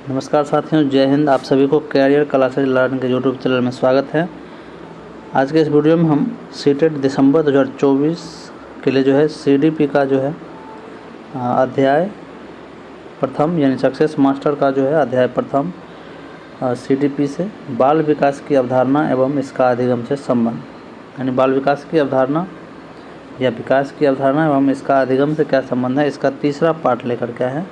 नमस्कार साथियों, जय हिंद। आप सभी को कैरियर क्लासेज लर्न के यूट्यूब चैनल में स्वागत है। आज के इस वीडियो में हम सीटेट दिसंबर 2024 के लिए जो है सीडीपी का जो है अध्याय प्रथम यानी सक्सेस मास्टर का जो है अध्याय प्रथम सीडीपी से बाल विकास की अवधारणा एवं इसका अधिगम से संबंध, यानी बाल विकास की अवधारणा या विकास की अवधारणा एवं इसका अधिगम से क्या संबंध है, इसका तीसरा पार्ट लेकर के है।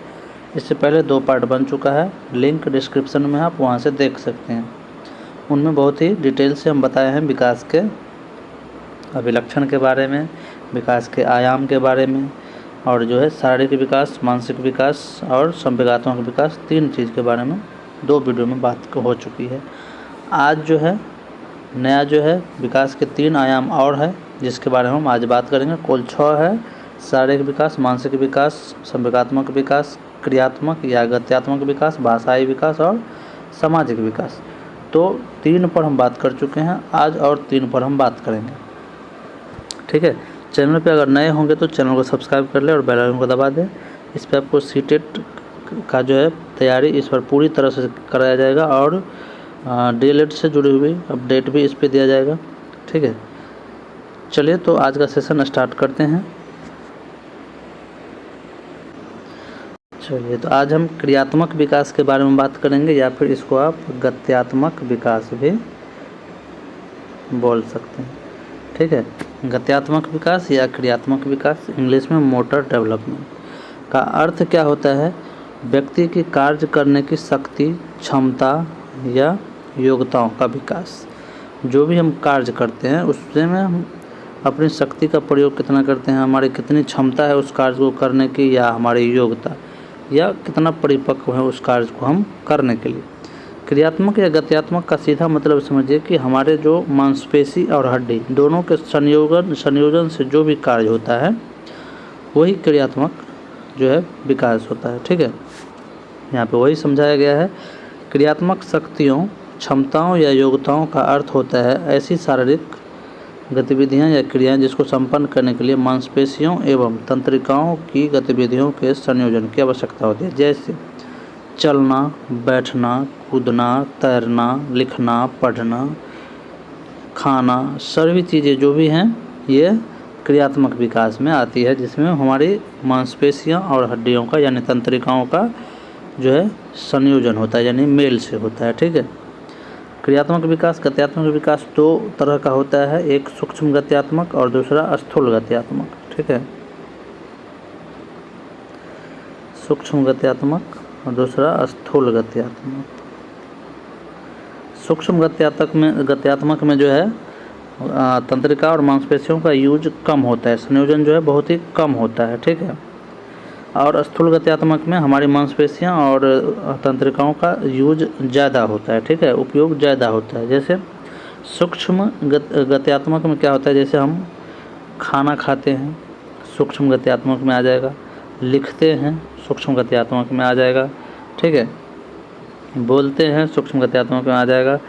इससे पहले 2 पार्ट बन चुका है, लिंक डिस्क्रिप्शन में आप वहां से देख सकते हैं। उनमें बहुत ही डिटेल से हम बताए हैं विकास के अभिलक्षण के बारे में, विकास के आयाम के बारे में, और जो है शारीरिक विकास, मानसिक विकास और संवेगात्मक विकास, 3 चीज़ के बारे में 2 वीडियो में बात हो चुकी है। आज जो है नया जो है विकास के 3 आयाम और है, जिसके बारे में हम आज बात करेंगे। कुल 6 है: शारीरिक विकास, मानसिक विकास, संवेगात्मक विकास, क्रियात्मक या गत्यात्मक विकास, भाषाई विकास और सामाजिक विकास। तो 3 पर हम बात कर चुके हैं, आज और 3 पर हम बात करेंगे। ठीक है, चैनल पे अगर नए होंगे तो चैनल को सब्सक्राइब कर लें और बेल आइकन को दबा दें। इस पर आपको सीटेट का जो है तैयारी इस पर पूरी तरह से कराया जाएगा और डीएलएड से जुड़ी हुई अपडेट भी इस पर दिया जाएगा। ठीक है, चलिए तो आज का सेशन स्टार्ट करते हैं। चलिए तो आज हम क्रियात्मक विकास के बारे में बात करेंगे, या फिर इसको आप गत्यात्मक विकास भी बोल सकते हैं। ठीक है, गत्यात्मक विकास या क्रियात्मक विकास, इंग्लिश में मोटर डेवलपमेंट का अर्थ क्या होता है? व्यक्ति की कार्य करने की शक्ति, क्षमता या योग्यताओं का विकास। जो भी हम कार्य करते हैं उसमें हम अपनी शक्ति का प्रयोग कितना करते हैं, हमारी कितनी क्षमता है उस कार्य को करने की, या हमारी योग्यता, या कितना परिपक्व है उस कार्य को हम करने के लिए। क्रियात्मक या गत्यात्मक का सीधा मतलब समझिए कि हमारे जो मांसपेशी और हड्डी दोनों के संयोजन से जो भी कार्य होता है वही क्रियात्मक जो है विकास होता है। ठीक है, यहाँ पे वही समझाया गया है। क्रियात्मक शक्तियों, क्षमताओं या योग्यताओं का अर्थ होता है ऐसी शारीरिक गतिविधियां या क्रियाएं जिसको संपन्न करने के लिए मांसपेशियों एवं तंत्रिकाओं की गतिविधियों के संयोजन की आवश्यकता होती है, जैसे चलना, बैठना, कूदना, तैरना, लिखना, पढ़ना, खाना। सभी चीज़ें जो भी हैं ये क्रियात्मक विकास में आती है, जिसमें हमारी मांसपेशियां और हड्डियों का यानी तंत्रिकाओं का जो है संयोजन होता है, यानी मेल से होता है। ठीक है, क्रियात्मक विकास, गत्यात्मक विकास 2 तरह का होता है, एक सूक्ष्म गत्यात्मक और दूसरा स्थूल गत्यात्मक। ठीक है, सूक्ष्म गत्यात्मक और दूसरा स्थूल गत्यात्मक। सूक्ष्म गत्यात्मक में जो है तंत्रिका और मांसपेशियों का यूज कम होता है, संयोजन जो है बहुत ही कम होता है। ठीक है, और स्थूल गत्यात्मक में हमारी मांसपेशियां और तंत्रिकाओं का यूज ज़्यादा होता है। ठीक है, उपयोग ज़्यादा होता है। जैसे सूक्ष्म गत्यात्मक में क्या होता है, जैसे हम खाना खाते हैं, सूक्ष्म गत्यात्मक में आ जाएगा। लिखते हैं, सूक्ष्म गत्यात्मक में आ जाएगा। ठीक है, बोलते हैं, सूक्ष्म गत्यात्मक में आ जाएगा।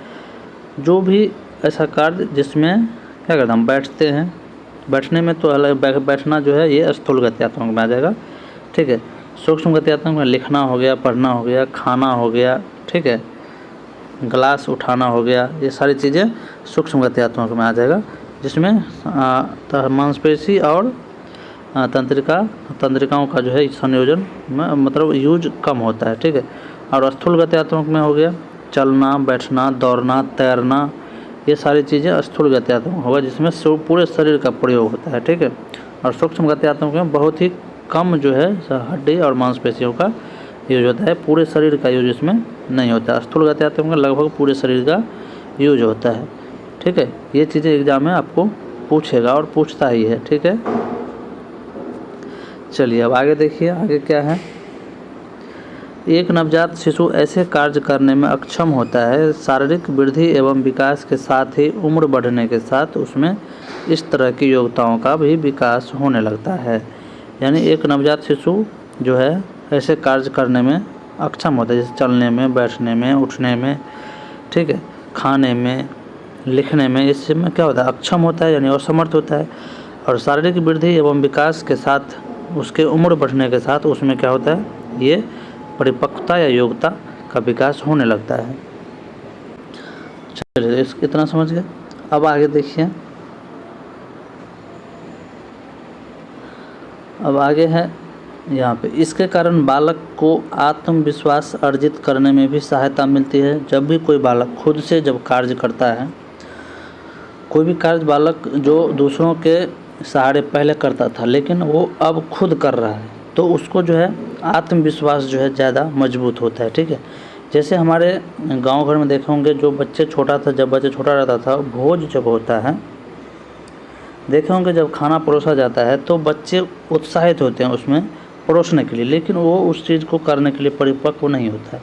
जो भी ऐसा कार्य जिसमें क्या करते हैं, हम बैठते हैं, बैठने में तो अलग बैठना जो है ये स्थूल गत्यात्मक में आ जाएगा। ठीक है, सूक्ष्म गत्यात्मक में लिखना हो गया, पढ़ना हो गया, खाना हो गया। ठीक है, गिलास उठाना हो गया, ये सारी चीज़ें सूक्ष्म गत्यात्मक में आ जाएगा, जिसमें मांसपेशी और तंत्रिकाओं का जो है संयोजन में मतलब यूज कम होता है। ठीक है, और स्थूल गत्यात्मक में हो गया चलना, बैठना, दौड़ना, तैरना, ये सारी चीज़ें स्थूल गत्यात्मक होगा, जिसमें पूरे शरीर का प्रयोग होता है। ठीक है, और सूक्ष्म गत्यात्मक में बहुत ही कम जो है हड्डी और मांसपेशियों का यूज होता है, पूरे शरीर का यूज इसमें नहीं होता। स्थूल गत्यात्मक में लगभग पूरे शरीर का यूज होता है। ठीक है, ये चीज़ें एग्जाम में आपको पूछेगा और पूछता ही है। ठीक है, चलिए अब आगे देखिए, आगे क्या है। एक नवजात शिशु ऐसे कार्य करने में अक्षम होता है शारीरिक वृद्धि एवं विकास के साथ ही उम्र बढ़ने के साथ उसमें इस तरह की योग्यताओं का भी विकास होने लगता है। यानी एक नवजात शिशु जो है ऐसे कार्य करने में अक्षम होता है, जैसे चलने में, बैठने में, उठने में, ठीक है, खाने में, लिखने में, इसमें क्या होता है, अक्षम होता है यानी असमर्थ होता है। और शारीरिक वृद्धि एवं विकास के साथ उसके उम्र बढ़ने के साथ उसमें क्या होता है, ये परिपक्वता या योग्यता का विकास होने लगता है। चलिए इतना समझ गए। अब आगे देखिए, अब आगे है यहाँ पे, इसके कारण बालक को आत्मविश्वास अर्जित करने में भी सहायता मिलती है। जब भी कोई बालक खुद से जब कार्य करता है, कोई भी कार्य बालक जो दूसरों के सहारे पहले करता था लेकिन वो अब खुद कर रहा है, तो उसको जो है आत्मविश्वास जो है ज़्यादा मजबूत होता है। ठीक है, जैसे हमारे गांव घर में देखे होंगे, जो बच्चे छोटा था, जब बच्चे छोटा रहता था, भोज जब होता है, देखे होंगे जब खाना परोसा जाता है तो बच्चे उत्साहित होते हैं उसमें परोसने के लिए, लेकिन वो उस चीज़ को करने के लिए परिपक्व नहीं होता है।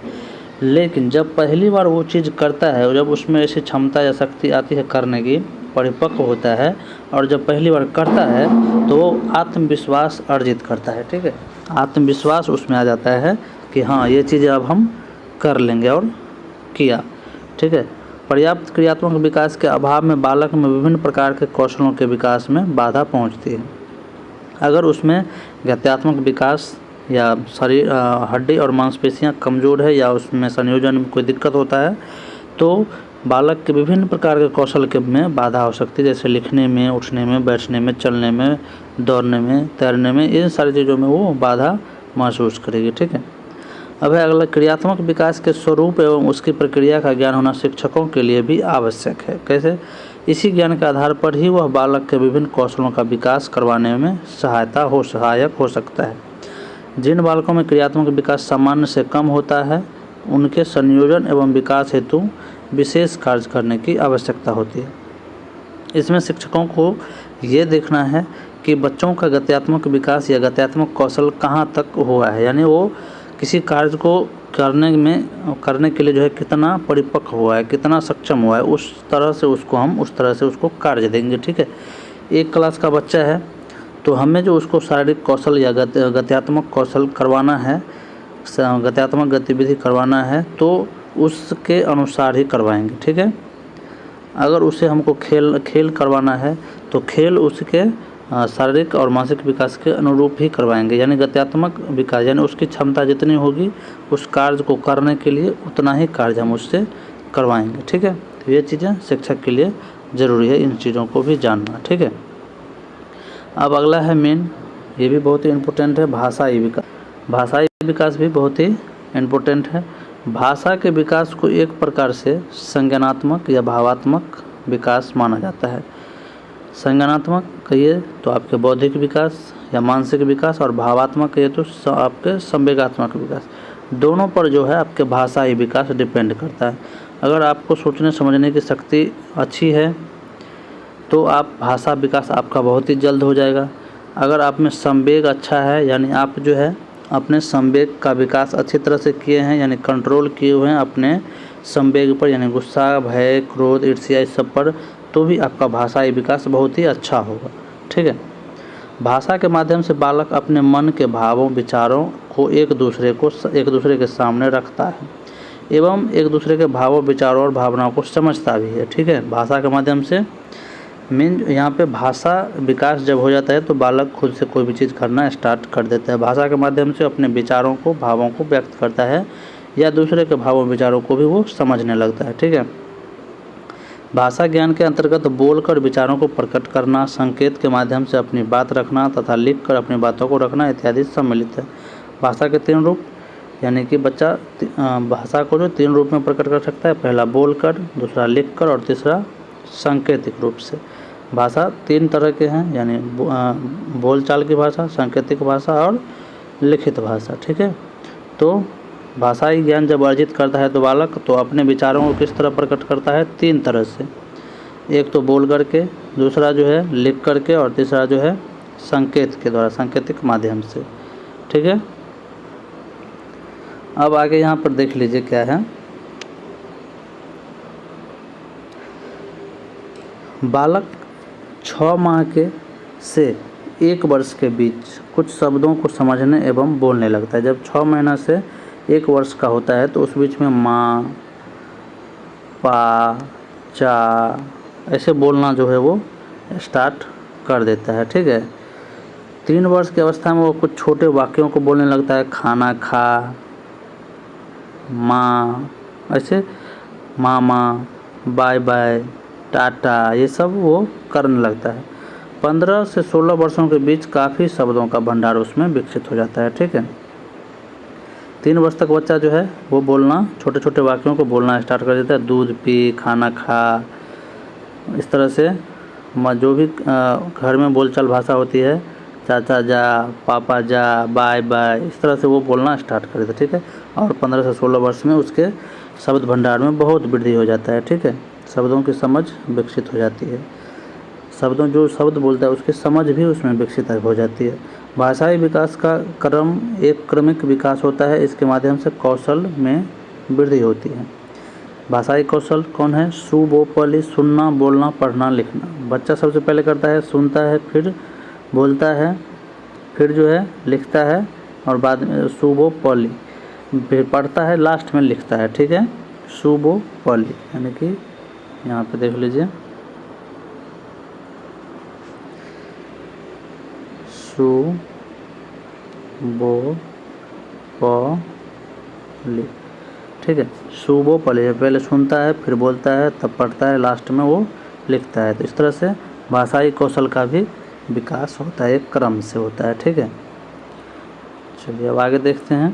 लेकिन जब पहली बार वो चीज़ करता है और जब उसमें ऐसी क्षमता या शक्ति आती है करने की, परिपक्व होता है और जब पहली बार करता है तो वो आत्मविश्वास अर्जित करता है। ठीक है, आत्मविश्वास उसमें आ जाता है कि हाँ ये चीज़ अब हम कर लेंगे, और किया। ठीक है, पर्याप्त क्रियात्मक विकास के अभाव में बालक में विभिन्न प्रकार के कौशलों के विकास में बाधा पहुंचती है। अगर उसमें गत्यात्मक विकास या शरीर हड्डी और मांसपेशियां कमज़ोर है या उसमें संयोजन में कोई दिक्कत होता है तो बालक के विभिन्न प्रकार के कौशल के में बाधा हो सकती है, जैसे लिखने में, उठने में, बैठने में, चलने में, दौड़ने में, तैरने में, इन सारी चीज़ों में वो बाधा महसूस करेगी। ठीक है, अब है अगला, क्रियात्मक विकास के स्वरूप एवं उसकी प्रक्रिया का ज्ञान होना शिक्षकों के लिए भी आवश्यक है। कैसे? इसी ज्ञान के आधार पर ही वह बालक के विभिन्न कौशलों का विकास करवाने में सहायक हो सकता है। जिन बालकों में क्रियात्मक विकास सामान्य से कम होता है उनके संयोजन एवं विकास हेतु विशेष कार्य करने की आवश्यकता होती है। इसमें शिक्षकों को ये देखना है कि बच्चों का गत्यात्मक विकास या गत्यात्मक कौशल कहाँ तक हुआ है, यानी वो किसी कार्य को करने के लिए जो है कितना परिपक्व हुआ है, कितना सक्षम हुआ है, उस तरह से उसको कार्य देंगे। ठीक है, एक क्लास का बच्चा है तो हमें जो उसको शारीरिक कौशल या गत्यात्मक कौशल करवाना है, गत्यात्मक गतिविधि करवाना है तो उसके अनुसार ही करवाएंगे। ठीक है, अगर उसे हमको खेल करवाना है तो खेल उसके शारीरिक और मानसिक विकास के अनुरूप ही करवाएंगे, यानी गत्यात्मक विकास, यानी उसकी क्षमता जितनी होगी उस कार्य को करने के लिए उतना ही कार्य हम उससे करवाएंगे। ठीक है, तो ये चीज़ें शिक्षक के लिए ज़रूरी है, इन चीज़ों को भी जानना। ठीक है, अब अगला है मेन, ये भी बहुत ही इम्पोर्टेंट है, भाषाई विकास। भाषाई विकास भी बहुत ही इम्पोर्टेंट है। भाषा के विकास को एक प्रकार से संज्ञानात्मक या भावात्मक विकास माना जाता है। संज्ञानात्मक कहिए तो आपके बौद्धिक विकास या मानसिक विकास, और भावात्मक कहिए तो आपके संवेगात्मक विकास। दोनों पर जो है आपके भाषाई विकास डिपेंड करता है। अगर आपको सोचने समझने की शक्ति अच्छी है तो आप भाषा विकास आपका बहुत ही जल्द हो जाएगा। अगर आप में संवेग अच्छा है, यानी आप जो है अपने संवेग का विकास अच्छी तरह से किए हैं, यानी कंट्रोल किए हुए हैं अपने संवेग पर, यानी गुस्सा, भय, क्रोध, ईर्ष्या, इस सब पर, तो भी आपका भाषाई विकास बहुत ही अच्छा होगा। ठीक है, भाषा के माध्यम से बालक अपने मन के भावों, विचारों को एक दूसरे के सामने रखता है एवं एक दूसरे के भावों, विचारों और भावनाओं को समझता भी है। ठीक है, भाषा के माध्यम से मेन यहाँ पे भाषा विकास जब हो जाता है तो बालक खुद से कोई भी चीज़ करना स्टार्ट कर देता है। भाषा के माध्यम से अपने विचारों को, भावों को व्यक्त करता है या दूसरे के भावों, विचारों को भी वो समझने लगता है। ठीक है, भाषा ज्ञान के अंतर्गत बोलकर विचारों को प्रकट करना, संकेत के माध्यम से अपनी बात रखना तथा लिखकर अपनी बातों को रखना इत्यादि सम्मिलित है। भाषा के 3 रूप, यानी कि बच्चा भाषा को जो 3 रूप में प्रकट कर सकता है, पहला बोलकर, दूसरा लिखकर और तीसरा सांकेतिक रूप से। भाषा 3 तरह के हैं, यानी बोलचाल की भाषा, सांकेतिक भाषा और लिखित भाषा। ठीक है, तो भाषाई ज्ञान जब अर्जित करता है तो बालक तो अपने विचारों को किस तरह प्रकट करता है, 3 तरह से। एक तो बोल करके, दूसरा जो है लिख करके, और तीसरा जो है संकेत के द्वारा, सांकेतिक माध्यम से। ठीक है, अब आगे यहाँ पर देख लीजिए क्या है। बालक 6 माह के से 1 वर्ष के बीच कुछ शब्दों को समझने एवं बोलने लगता है। जब 6 महीना से 1 वर्ष का होता है तो उस बीच में माँ, पा, चा ऐसे बोलना जो है वो स्टार्ट कर देता है। ठीक है, 3 वर्ष की अवस्था में वो कुछ छोटे वाक्यों को बोलने लगता है, खाना खा, माँ, ऐसे मामा, बाय बाय, टाटा, ये सब वो करने लगता है। 15 से 16 वर्षों के बीच काफ़ी शब्दों का भंडार उसमें विकसित हो जाता है। ठीक है, 3 वर्ष तक बच्चा जो है वो बोलना, छोटे छोटे वाक्यों को बोलना स्टार्ट कर देता है। दूध पी, खाना खा, इस तरह से जो भी घर में बोलचाल भाषा होती है, चाचा जा, पापा जा, बाय बाय, इस तरह से वो बोलना स्टार्ट कर देता है। ठीक है, और 15 से 16 वर्ष में उसके शब्द भंडार में बहुत वृद्धि हो जाता है। ठीक है, शब्दों की समझ विकसित हो जाती है। जो शब्द बोलता है उसकी समझ भी उसमें विकसित हो जाती है। भाषाई विकास का क्रम एक क्रमिक विकास होता है। इसके माध्यम से कौशल में वृद्धि होती है। भाषाई कौशल कौन है? सु, बो, पली, सुनना, बोलना, पढ़ना, लिखना। बच्चा सबसे पहले करता है, सुनता है, फिर बोलता है, फिर जो है लिखता है, और बाद में सु, बो, पली, फिर पढ़ता है, लास्ट में लिखता है। ठीक है, सु, बो, पली, यानी कि यहाँ पे देख लीजिए, सु, बो, प, ली। ठीक है, सु, बो, पली, पहले सुनता है, फिर बोलता है, तब पढ़ता है, लास्ट में वो लिखता है। तो इस तरह से भाषाई कौशल का भी विकास होता है, एक क्रम से होता है। ठीक है, चलिए अब आगे देखते हैं।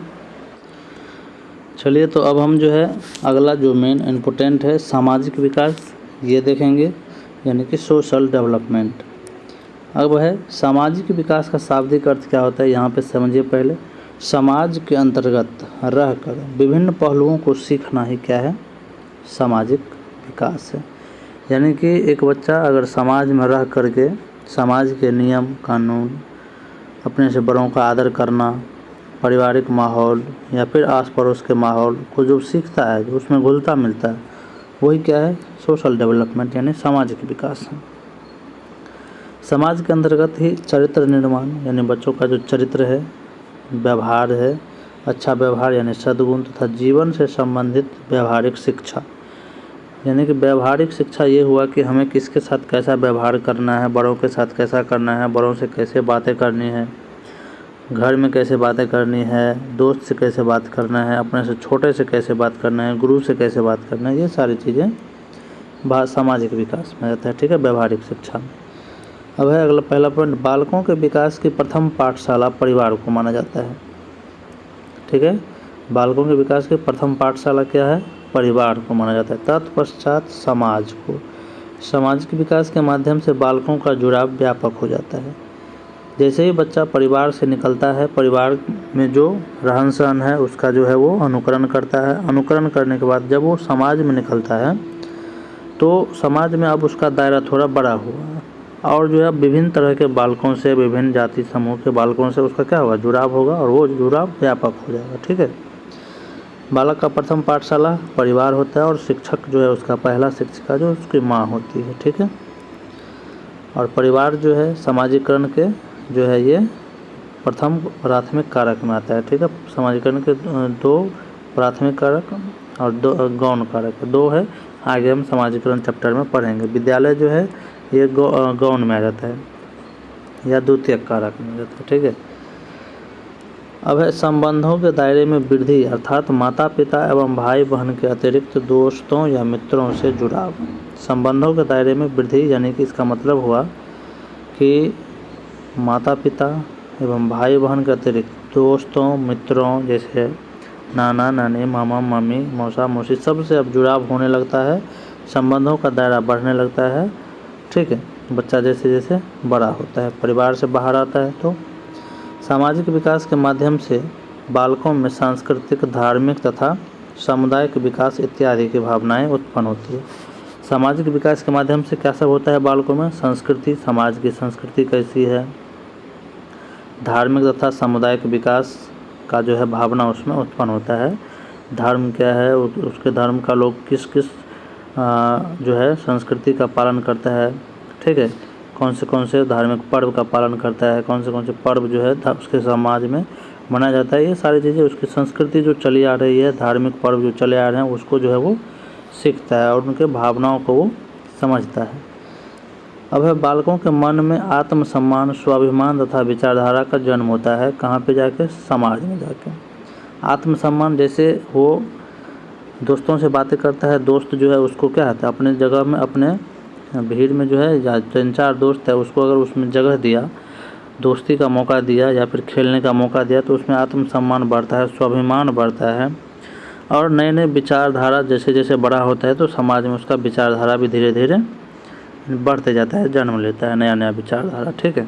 चलिए तो अब हम जो है अगला जो मेन इम्पोर्टेंट है सामाजिक विकास, ये देखेंगे, यानी कि सोशल डेवलपमेंट। अब है सामाजिक विकास का शाब्दिक अर्थ क्या होता है, यहाँ पे समझिए। पहले समाज के अंतर्गत रहकर विभिन्न पहलुओं को सीखना ही क्या है? सामाजिक विकास है। यानी कि एक बच्चा अगर समाज में रह करके समाज के नियम कानून, अपने से बड़ों का आदर करना, पारिवारिक माहौल या फिर आस पड़ोस के माहौल को जो सीखता है, जो उसमें घुलता मिलता है, वही क्या है? सोशल डेवलपमेंट, यानी सामाजिक विकास है। समाज के अंतर्गत ही चरित्र निर्माण, यानी बच्चों का जो चरित्र है, व्यवहार है, अच्छा व्यवहार यानी सद्गुण, तथा जीवन से संबंधित व्यवहारिक शिक्षा, यानी कि व्यवहारिक शिक्षा ये हुआ कि हमें किसके साथ कैसा व्यवहार करना है, बड़ों के साथ कैसा करना है, बड़ों से कैसे बातें करनी है, घर में कैसे बातें करनी है, दोस्त से कैसे बात करना है, अपने से छोटे से कैसे बात करना है, गुरु से कैसे बात करना है, ये सारी चीज़ें सामाजिक विकास में रहता है। ठीक है, व्यवहारिक शिक्षा में। अब है अगला पहला पॉइंट, बालकों के विकास की प्रथम पाठशाला परिवार को माना जाता है। ठीक है, बालकों के विकास की प्रथम पाठशाला क्या है? परिवार को माना जाता है। तत्पश्चात समाज को। समाज के विकास के माध्यम से बालकों का जुड़ाव व्यापक हो जाता है। जैसे ही बच्चा परिवार से निकलता है, परिवार में जो रहन सहन है उसका जो है वो अनुकरण करता है। अनुकरण करने के बाद जब वो समाज में निकलता है तो समाज में अब उसका दायरा थोड़ा बड़ा हुआ, और जो है विभिन्न तरह के बालकों से, विभिन्न जाति समूह के बालकों से उसका क्या होगा? जुड़ाव होगा, और वो जुड़ाव व्यापक हो जाएगा। ठीक है, बालक का प्रथम पाठशाला परिवार होता है, और शिक्षक जो है उसका पहला शिक्षिका जो उसकी माँ होती है। ठीक है, और परिवार जो है सामाजिकरण के जो है ये प्रथम प्राथमिक कारक में आता है। ठीक है, सामाजिकरण के 2 प्राथमिक कारक और 2 गौण कारक, 2 है। आगे हम सामाजिकरण चैप्टर में पढ़ेंगे। विद्यालय जो है ये गौण में आ जाता है या द्वितीयक कारक में आ जाता है। ठीक है, अब है संबंधों के दायरे में वृद्धि, अर्थात माता पिता एवं भाई बहन के अतिरिक्त दोस्तों या मित्रों से जुड़ाव। संबंधों के दायरे में वृद्धि यानी कि इसका मतलब हुआ कि माता पिता एवं भाई बहन के अतिरिक्त दोस्तों, मित्रों, जैसे नाना नानी, मामा मामी, मौसा मौसी, सबसे अब जुड़ाव होने लगता है, संबंधों का दायरा बढ़ने लगता है। ठीक है, बच्चा जैसे जैसे बड़ा होता है, परिवार से बाहर आता है, तो सामाजिक विकास के माध्यम से बालकों में सांस्कृतिक, धार्मिक तथा सामुदायिक विकास इत्यादि की भावनाएं उत्पन्न होती है। सामाजिक विकास के माध्यम से क्या सब होता है बालकों में? संस्कृति, समाज की संस्कृति कैसी है, धार्मिक तथा सामुदायिक विकास का जो है भावना उसमें उत्पन्न होता है। धर्म क्या है, उसके धर्म का लोग किस किस जो है संस्कृति का पालन करता है। ठीक है, कौन से धार्मिक पर्व का पालन करता है, कौन से पर्व जो है उसके समाज में मनाया जाता है, ये सारी चीज़ें उसकी संस्कृति जो चली आ रही है, धार्मिक पर्व जो चले आ रहे हैं उसको जो है वो सीखता है और उनके भावनाओं को वो समझता है। अब है बालकों के मन में आत्मसम्मान, स्वाभिमान तथा विचारधारा का जन्म होता है। कहाँ पे जाके? समाज में जाके। आत्मसम्मान, जैसे वो दोस्तों से बातें करता है, दोस्त जो है उसको क्या है अपने जगह में, अपने भीड़ में जो है या 3-4 दोस्त है उसको अगर उसमें जगह दिया, दोस्ती का मौका दिया या फिर खेलने का मौका दिया, तो उसमें आत्मसम्मान बढ़ता है, स्वाभिमान बढ़ता है और नए नए विचारधारा जैसे जैसे बड़ा होता है तो समाज में उसका विचारधारा भी धीरे धीरे बढ़ते जाता है, जन्म लेता है नया नया विचारधारा। ठीक है,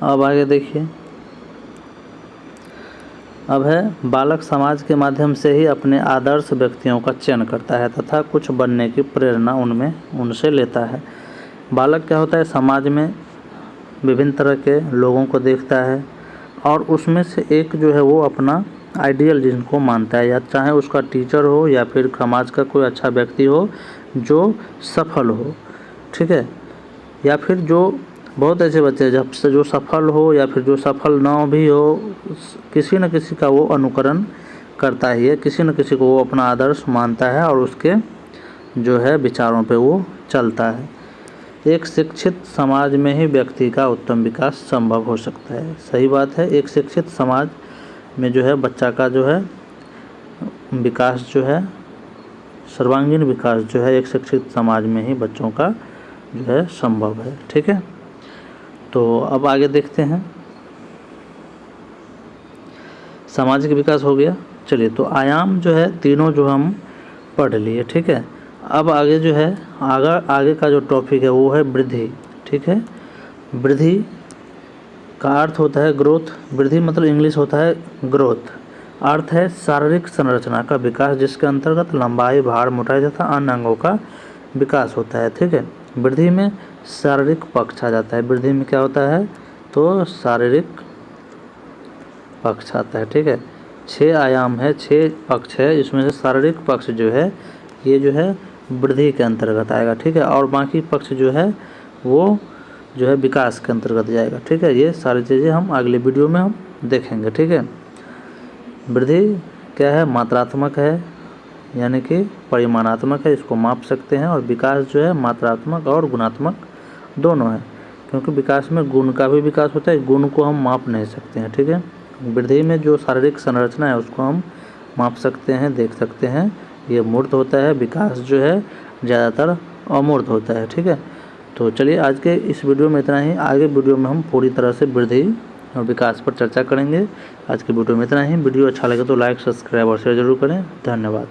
अब आगे देखिए। अब है बालक समाज के माध्यम से ही अपने आदर्श व्यक्तियों का चयन करता है तथा कुछ बनने की प्रेरणा उनसे लेता है। बालक क्या होता है, समाज में विभिन्न तरह के लोगों को देखता है और उसमें से एक जो है वो अपना आइडियल जिनको मानता है, या चाहे उसका टीचर हो या फिर समाज का कोई अच्छा व्यक्ति हो जो सफल हो। ठीक है, या फिर जो बहुत ऐसे बच्चे हैं जब से जो सफल हो या फिर जो सफल ना भी हो, किसी न किसी का वो अनुकरण करता ही है, किसी न किसी को वो अपना आदर्श मानता है और उसके जो है विचारों पे वो चलता है। एक शिक्षित समाज में ही व्यक्ति का उत्तम विकास संभव हो सकता है। सही बात है, एक शिक्षित समाज में जो है बच्चा का जो है विकास जो है, सर्वांगीण विकास जो है एक शिक्षित समाज में ही बच्चों का जो है संभव है। ठीक है, तो अब आगे देखते हैं। सामाजिक विकास हो गया। चलिए, तो आयाम जो है तीनों जो हम पढ़ लिए। ठीक है, अब आगे जो है आगे का जो टॉपिक है वो है वृद्धि। ठीक है, वृद्धि का अर्थ होता है ग्रोथ। वृद्धि मतलब इंग्लिश होता है ग्रोथ। अर्थ है शारीरिक संरचना का विकास जिसके अंतर्गत लंबाई, भार, मोटाई तथा अन्य अंगों का विकास होता है। ठीक है, वृद्धि में शारीरिक पक्ष आ जाता है। वृद्धि में क्या होता है, तो शारीरिक पक्ष आता है। ठीक है, 6 आयाम है, 6 पक्ष है, इसमें से शारीरिक पक्ष जो है ये जो है वृद्धि के अंतर्गत आएगा। ठीक है, और बाकी पक्ष जो है वो जो है विकास के अंतर्गत जाएगा। ठीक है, ये सारी चीज़ें हम अगले वीडियो में हम देखेंगे। ठीक है, वृद्धि क्या है, मात्रात्मक है यानी कि परिमाणात्मक है, इसको माप सकते हैं, और विकास जो है मात्रात्मक और गुणात्मक दोनों है, क्योंकि विकास में गुण का भी विकास होता है, गुण को हम माप नहीं सकते हैं। ठीक है, वृद्धि में जो शारीरिक संरचना है उसको हम माप सकते हैं, देख सकते हैं, ये मूर्त होता है। विकास जो है ज़्यादातर अमूर्त होता है। ठीक है, तो चलिए आज के इस वीडियो में इतना ही। आगे वीडियो में हम पूरी तरह से वृद्धि और विकास पर चर्चा करेंगे। आज के वीडियो में इतना ही। वीडियो अच्छा लगे तो लाइक, सब्सक्राइब और शेयर जरूर करें। धन्यवाद।